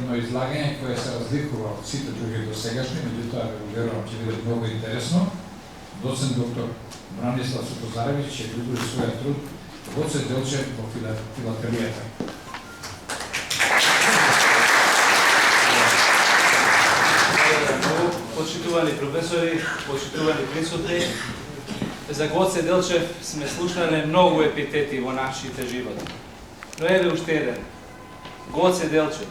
едно излагање кое се разликува од сите други досегашни, меѓутоа верувам ќе биде многу интересно. Доцент доктор Бранислав Светозаревиќ ќе придруži својот труд Гоце Делчев во филателијата. Почитувани професори, почитувани присутни, за Гоце Делчев сме слушнале многу епитети во нашите животи. Но еве уште еден. Гоце Делчев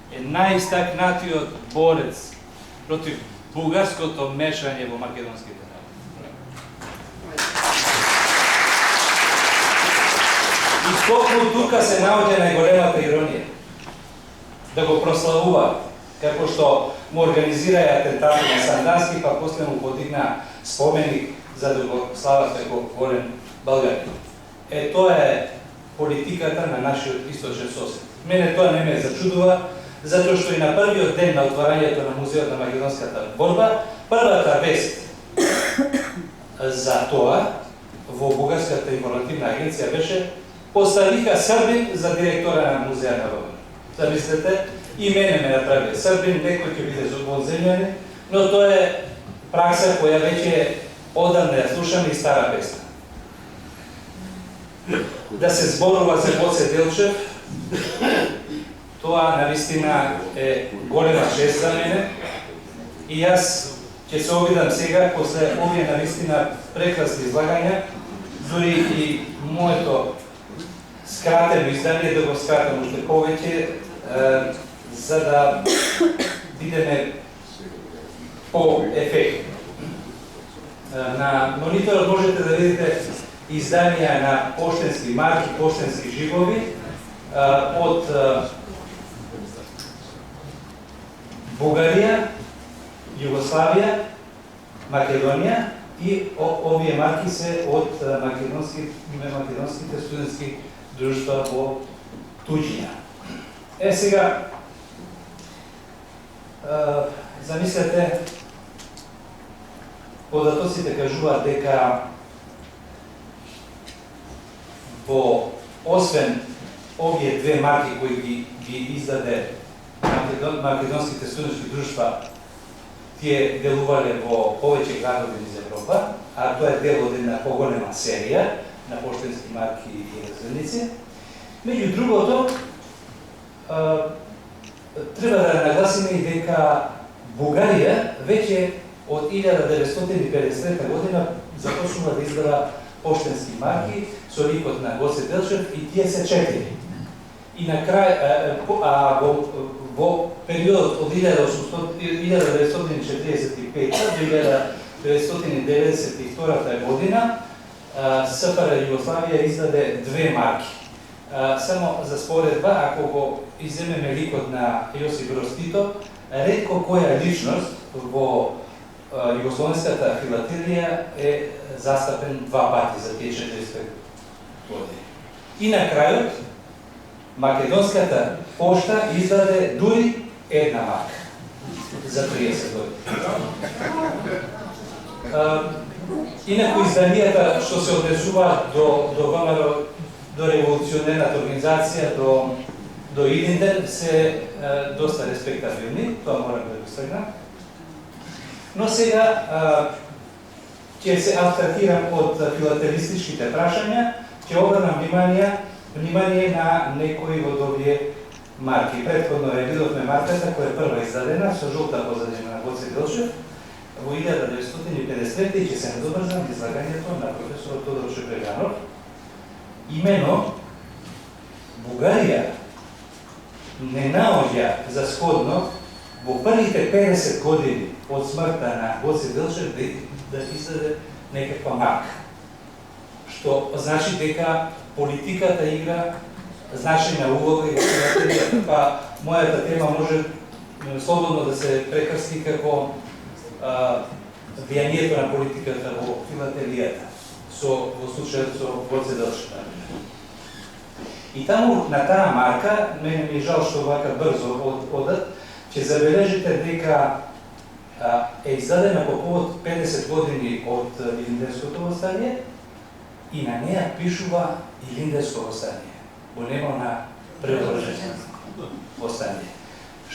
е најистакнатиот борец против бугарското мешање во македонските работи. И токму тука се наоѓа најголемата иронија. Да го прославуваат, како што му организираја атентати на Сандански, па после му подигна споменик за да го слават како голем българин. Тоа е политиката на нашиот источен сосед. Мене тоа не ме зачудува, затоа што и на првиот ден на отварањето на Музеот на македонската борба, првата вест за тоа во Бугарската информативна агенција беше поставиха Србин за директора на Музеа на борба. Замислете, и мене ме направи Србин, некој ќе биде земјани, но тоа е пракса која веќе одамна ја слушаме и стара песна. Да се зборува за Гоце Делчев, тоа навистина е голема чест за мене и јас ќе се обидам сега, после овие навистина прекрасни излагања, дури и моето скратено издание да го скратам уште повеќе, за да бидеме по-ефектни. На мониторот можете да видите изданија на поштенски марки, поштенски живови од Бугарија, Југославија, Македонија и овие марки се од македонските студентски друштва во туѓина. Сега, замислете, податоците кажуваат дека освен овие две марки кои ги издаде македонските студентски друштва, тие делувале во повеќе градови из Европа, а тоа е дел од една поголема серија на поштенски марки и разградници. Меѓу другото, треба да нагласиме и дека Бугарија веќе од 1953 година започнува да издава поштенски марки со ликот на Гоце Делчев и тие се 4. И на крај, во периодот од 1945 до 1992 година СФР Југославија издаде две марки. Само за споредба, ако го иземеме ликот на Јосип Броз Тито, ретко која личност во југословенската филателија е застапен два пати за тие 40 години. И на крајот, македонската пошта издаде дури една марка за 30 години. Инаку изданијата што се однесуваат до ВМРО, до револуционерната организација, до Идинден се доста респектабилни, тоа морам да го стегнам. Но сега ќе се абстрахирам од филателистичките прашања, ќе обрнам внимание на некои од овие марки. Претходно ја видовме марката која е прва издадена со жолта позадина на Гоце Делчев во 1953 и ќе се надобрзам излагањето на професор Тодор Шепреганов. Имено Бугарија не наоѓа за сходно во првите 50 години од смртта на Гоце Делчев да издаде некаква марка. Што значи дека политиката игра значајна улога и во филателијата. Па мојата тема може слободно да се прекрасти како влијанието на политиката во филателијата, во случајот со Гоце Делчев. И таму на таа марка, мене ми е жал што вака брзо одат, ќе забележите дека е издадена по повод 50 години од Илинденското востание и на неја пишува Илинденско востание, во нема на превржено востание.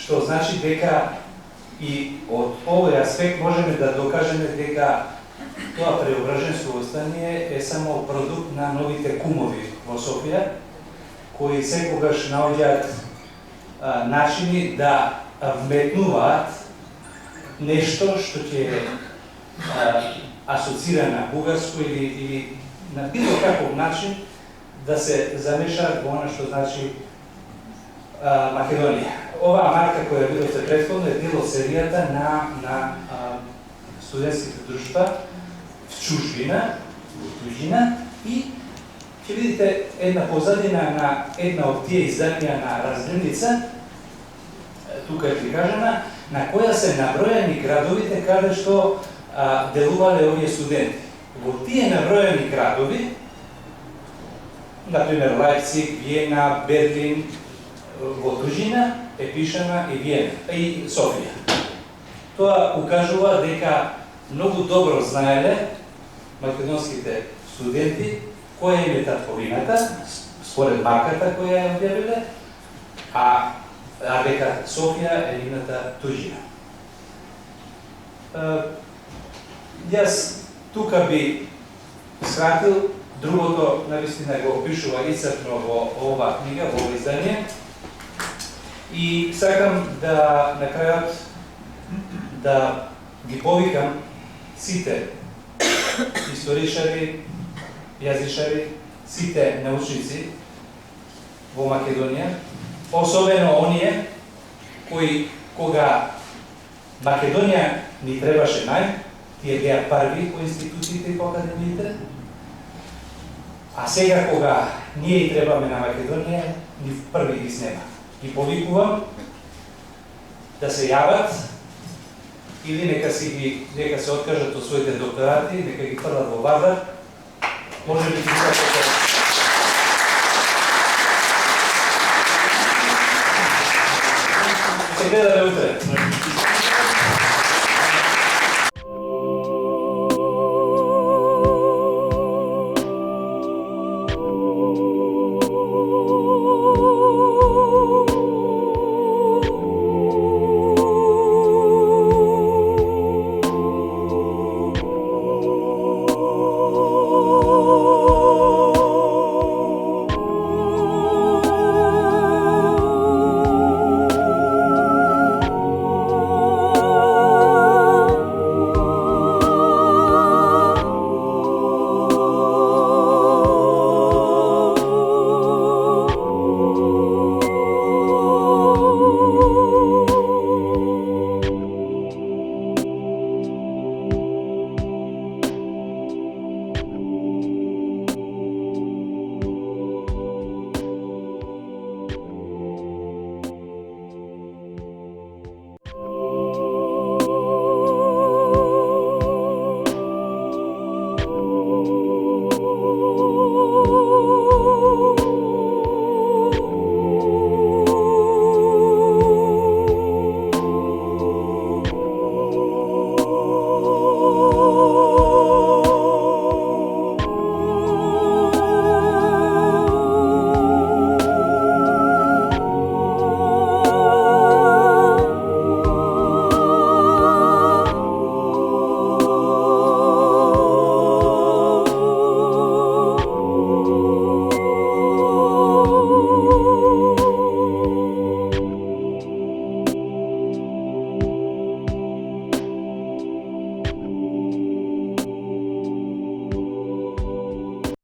што значи дека и од овој аспект можеме да докажеме дека тоа Преображенско восстание е само продукт на новите кумови во Софија, кои секогаш наоѓаат начини да вметнуваат нешто што ќе асоцира на бугарско или на било каков начин да се замешаат во она што значи Македонија. Оваа марка која видовте претходно е дел од серијата на студентските друштва в чужбина, во туѓина, и ќе видите една позадина на една од тие изданија на Разградница, тука е прикажана, на која се набројани градовите каде што делувале овие студенти. Во тие набројани градови, например Лајпциг, Виена, Берлин, во туѓина е пишана и Виена, и Софија. Тоа укажува дека многу добро знаеле македонските студенти која им е татковината, според марката која ја објавиле, а дека Софија е нивната туѓина. Јас тука би скратил, другото навистина го опишува исцрпно во ова книга, во ова издание. И сакам да на крајот да ги повикам сите историчари, јазичари, сите научници во Македонија, особено оние кои кога Македонија ни требаше тие беа први по институциите и по академиите, а сега кога ние и требаме на Македонија, ни први ги снема. Ги повикувам да се јават или нека се откажат од своите докторати, нека ги фрлат во Вардар. Може би се гледаме утре.